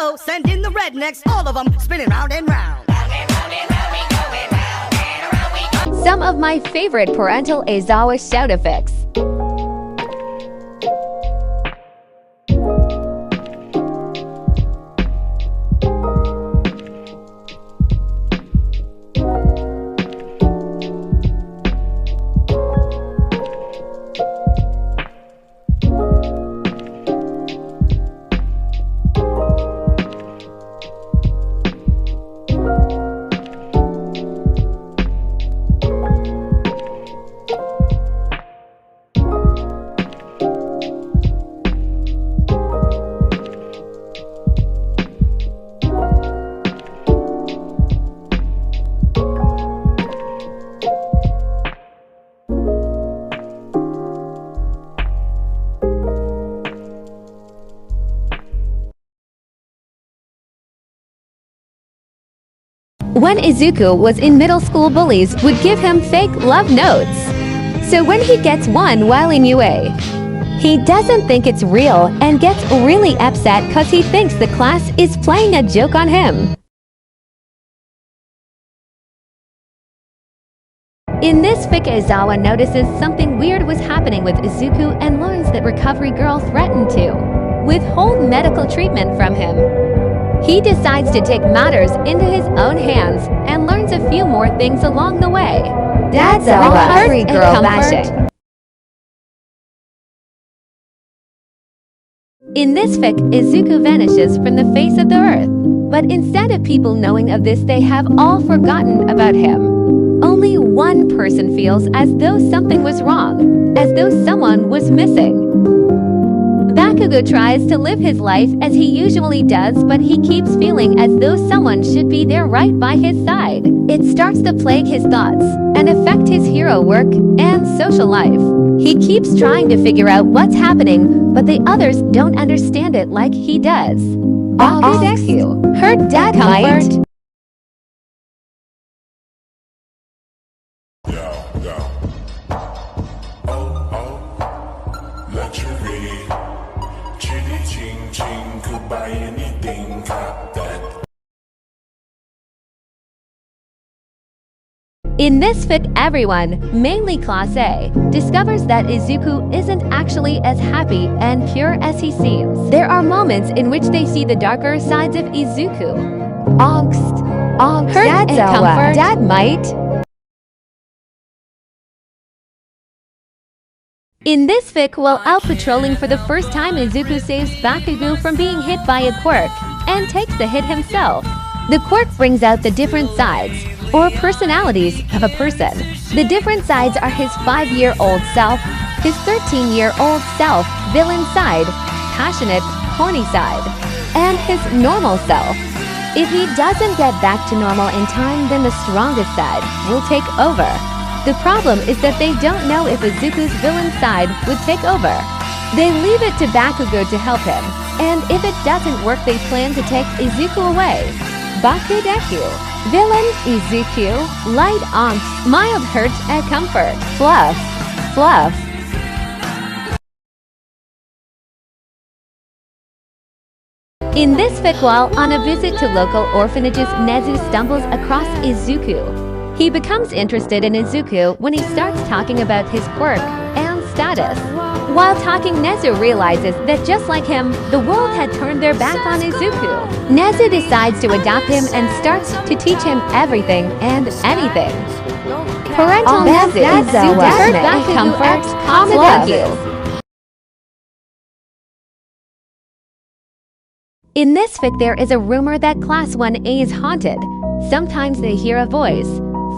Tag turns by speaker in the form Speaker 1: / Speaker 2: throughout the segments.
Speaker 1: Uh-oh, send in the rednecks, all of them spinning round and round.
Speaker 2: Some of my favorite parental Aizawa shout effects. When Izuku was in middle school, bullies would give him fake love notes. So when he gets one while in UA, he doesn't think it's real and gets really upset because he thinks the class is playing a joke on him. In this fic, Aizawa notices something weird was happening with Izuku and learns that Recovery Girl threatened to withhold medical treatment from him. He decides to take matters into his own hands and learns a few more things along the way. That's a Recovery Girl bashing. In this fic, Izuku vanishes from the face of the earth, but instead of people knowing of this, they have all forgotten about him. Only one person feels as though something was wrong, as though someone was missing. Bakugo tries to live his life as he usually does, but he keeps feeling as though someone should be there right by his side. It starts to plague his thoughts and affect his hero work and social life. He keeps trying to figure out what's happening, but the others don't understand it like he does. Bakudeku, her dad comfort. In this fic, everyone, mainly Class A, discovers that Izuku isn't actually as happy and pure as he seems. There are moments in which they see the darker sides of Izuku. Angst, hurt and comfort, dad might. In this fic, while out patrolling for the first time, Izuku saves Bakugo from being hit by a quirk and takes the hit himself. The quirk brings out the different sides, or personalities, of a person. The different sides are his 5-year-old self, his 13-year-old self, villain side, passionate, horny side, and his normal self. If he doesn't get back to normal in time, then the strongest side will take over. The problem is that they don't know if Izuku's villain side would take over. They leave it to Bakugo to help him, and if it doesn't work, they plan to take Izuku away. Bakudeku, villain Izuku, light angst, mild hurt and comfort, fluff. In this fic, while on a visit to local orphanages, Nezu stumbles across Izuku. He becomes interested in Izuku when he starts talking about his quirk and status. While talking, Nezu realizes that just like him, the world had turned their back on Izuku. Nezu decides to adopt him and starts to teach him everything and anything. Parental Nezu, Izuku, hurt and comfort, love. In this fic, there is a rumor that Class 1A is haunted. Sometimes they hear a voice,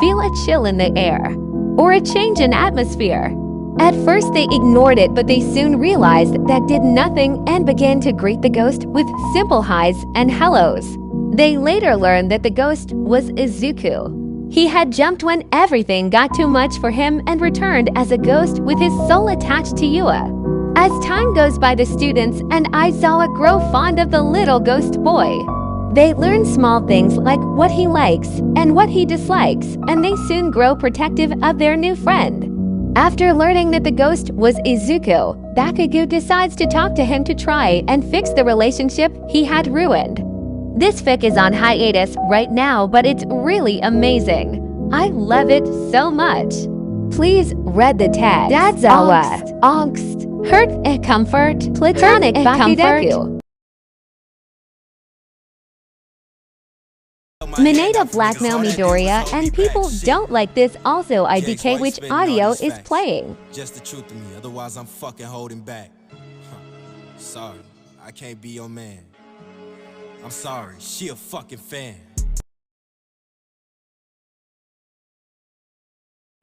Speaker 2: feel a chill in the air, or a change in atmosphere. At first they ignored it, but they soon realized that did nothing and began to greet the ghost with simple highs and hellos. They later learned that the ghost was Izuku. He had jumped when everything got too much for him and returned as a ghost with his soul attached to Yua. As time goes by, the students and Aizawa grow fond of the little ghost boy. They learn small things like what he likes and what he dislikes, and they soon grow protective of their new friend. After learning that the ghost was Izuku, Bakugo decides to talk to him to try and fix the relationship he had ruined. This fic is on hiatus right now, but it's really amazing. I love it so much. Please read the text. Dadzawa, angst, hurt and comfort, platonic bakudeku. Mineta blackmail Midoriya and people don't like this also IDK which audio is playing.
Speaker 3: Just the truth to me, otherwise I'm fucking holding back. Sorry, I can't be your man. I'm sorry, she a fucking fan.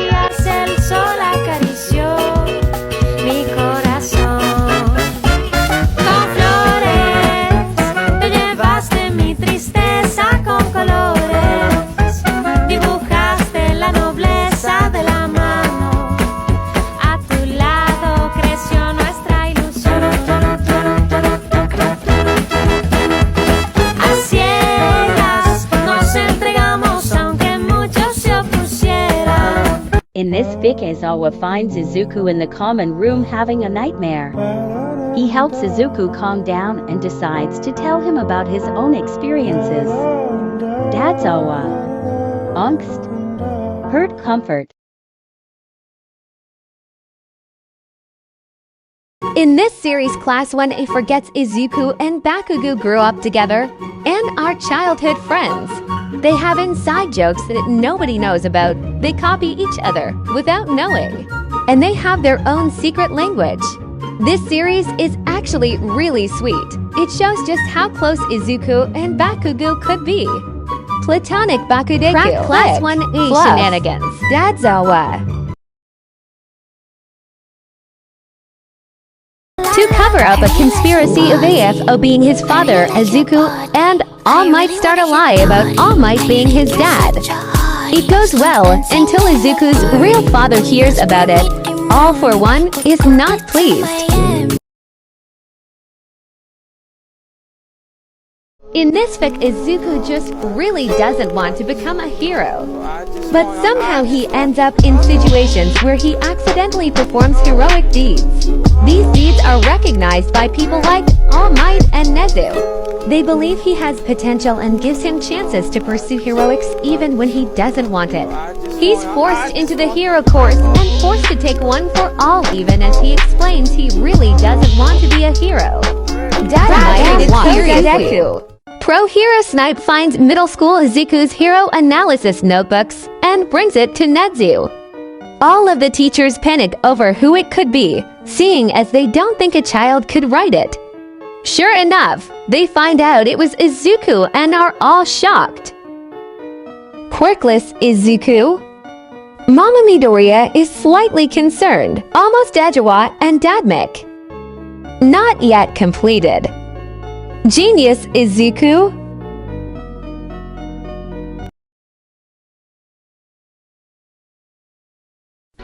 Speaker 4: El sol acarició mi corazón con flores, te llevaste mi tristeza con colores, dibujaste la nobleza de la mano, a tu lado creció nuestra ilusión. A ciegas nos entregamos aunque muchos se opusieran.
Speaker 5: In this fic, Aizawa finds Izuku in the common room having a nightmare. He helps Izuku calm down and decides to tell him about his own experiences. Dadzawa, angst, hurt, comfort.
Speaker 2: In this series, Class 1A forgets Izuku and Bakugo grew up together and are childhood friends. They have inside jokes that nobody knows about. They copy each other without knowing. And they have their own secret language. This series is actually really sweet. It shows just how close Izuku and Bakugo could be. Platonic Bakudeku. Class 1A shenanigans. Dadzawa. To cover up a conspiracy of AFO being his father, Izuku and All Might start a lie about All Might being his dad. It goes well until Izuku's real father hears about it. All for One is not pleased. In this fic, Izuku just really doesn't want to become a hero. But somehow he ends up in situations where he accidentally performs heroic deeds. These deeds are recognized by people like All Might and Nezu. They believe he has potential and gives him chances to pursue heroics even when he doesn't want it. He's forced into the hero course and forced to take one for all even as he explains he really doesn't want to be a hero. Pro Hero Snipe finds middle school Izuku's hero analysis notebooks and brings it to Nezu. All of the teachers panic over who it could be, seeing as they don't think a child could write it. Sure enough, they find out it was Izuku and are all shocked. Quirkless Izuku. Mama Midoriya is slightly concerned, almost Dajawa and Dadmik. Not yet completed. Genius Izuku.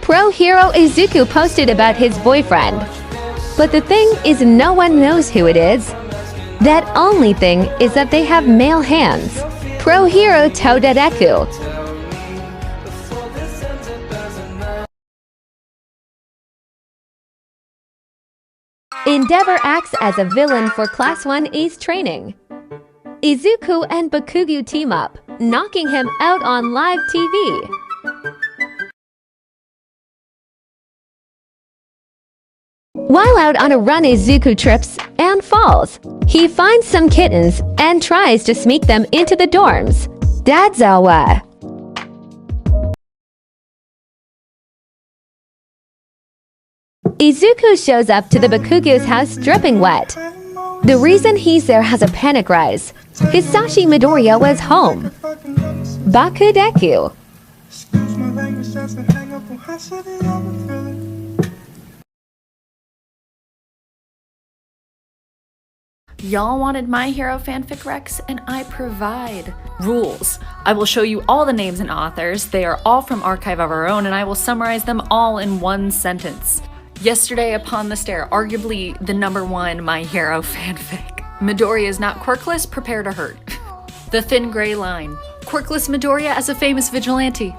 Speaker 2: Pro Hero Izuku posted about his boyfriend. But the thing is no one knows who it is. That only thing is that they have male hands. Pro Hero Todedeku. Endeavor acts as a villain for Class 1A's training. Izuku and Bakugo team up, knocking him out on live TV. While out on a run, Izuku trips and falls. He finds some kittens and tries to sneak them into the dorms. Dadzawa. Izuku shows up to the Bakugo's house dripping wet. The reason he's there has a panic rise. Hisashi Midoriya was home. Bakudeku.
Speaker 6: Y'all wanted My Hero Fanfic Recs, and I provide. Rules. I will show you all the names and authors. They are all from Archive of Our Own, and I will summarize them all in one sentence. Yesterday Upon the Stair, arguably the #1 My Hero fanfic. Midoriya is not quirkless, prepare to hurt. The Thin Gray Line. Quirkless Midoriya as a famous vigilante.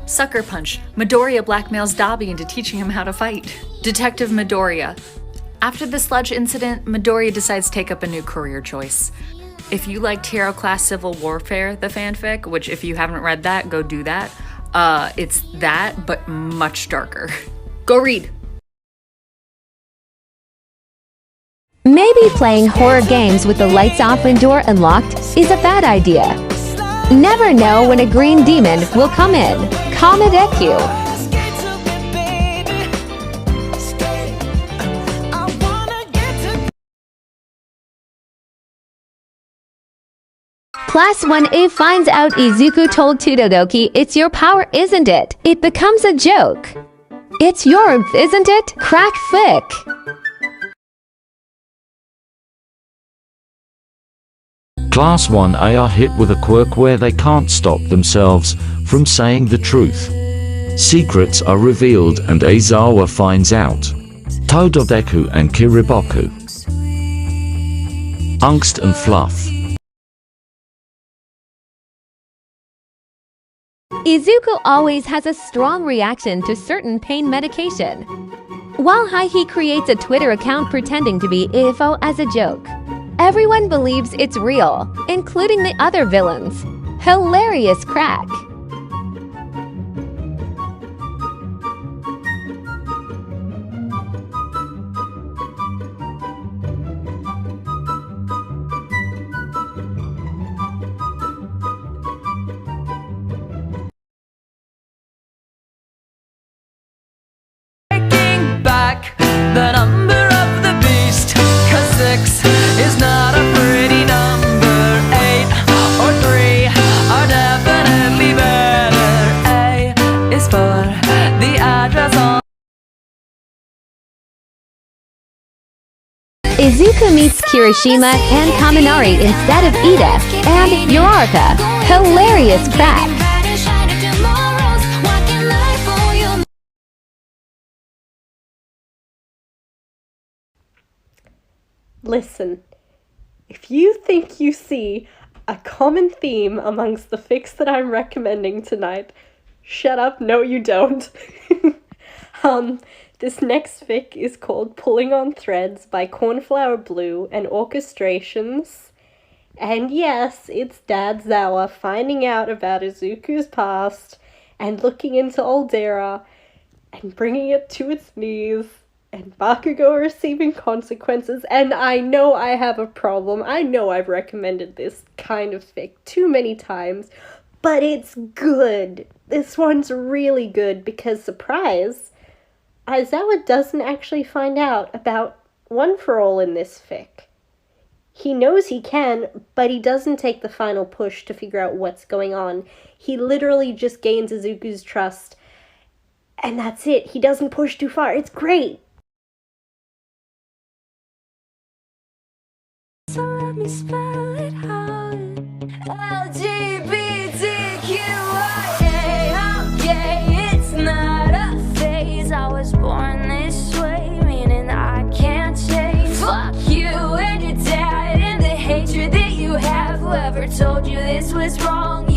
Speaker 6: Sucker Punch. Midoriya blackmails Dabi into teaching him how to fight. Detective Midoriya. After the sludge incident, Midoriya decides to take up a new career choice. If you liked Hero Class Civil Warfare, the fanfic, which if you haven't read that, go do that. It's that, but much darker. Go read.
Speaker 2: Maybe playing horror games with the lights off and door unlocked is a bad idea. Never know when a green demon will come in. Comet EQ. Class 1A finds out Izuku told Todoroki, "It's your power, isn't it?" It becomes a joke. "It's your, isn't it?" Crack fic.
Speaker 7: Class 1A are hit with a quirk where they can't stop themselves from saying the truth. Secrets are revealed and Aizawa finds out. Tododeku and Kiriboku. Angst and fluff.
Speaker 2: Izuku always has a strong reaction to certain pain medication. While high, he creates a Twitter account pretending to be IFO as a joke. Everyone believes it's real, including the other villains. Hilarious crack.
Speaker 4: The number of the beast, 'cause 6 is not a pretty number. 8 or 3 are definitely better. A is for the address on.
Speaker 2: Izuku meets Kirishima and Kaminari instead of Ida and Yorarka. Hilarious crack.
Speaker 8: Listen, if you think you see a common theme amongst the fics that I'm recommending tonight, shut up, no you don't. This next fic is called Pulling on Threads by Cornflower Blue and Orchestrations. And yes, it's Dad Zawa finding out about Izuku's past and looking into Aldera and bringing it to its knees. And Bakugo receiving consequences, and I know I have a problem. I know I've recommended this kind of fic too many times, but it's good. This one's really good because, surprise, Aizawa doesn't actually find out about One for All in this fic. He knows he can, but he doesn't take the final push to figure out what's going on. He literally just gains Izuku's trust, and that's it. He doesn't push too far. It's great.
Speaker 4: So let me spell it out. LGBTQIA. Okay, it's not a phase. I was born this way, meaning I can't change. Fuck you and your dad and the hatred that you have. Whoever told you this was wrong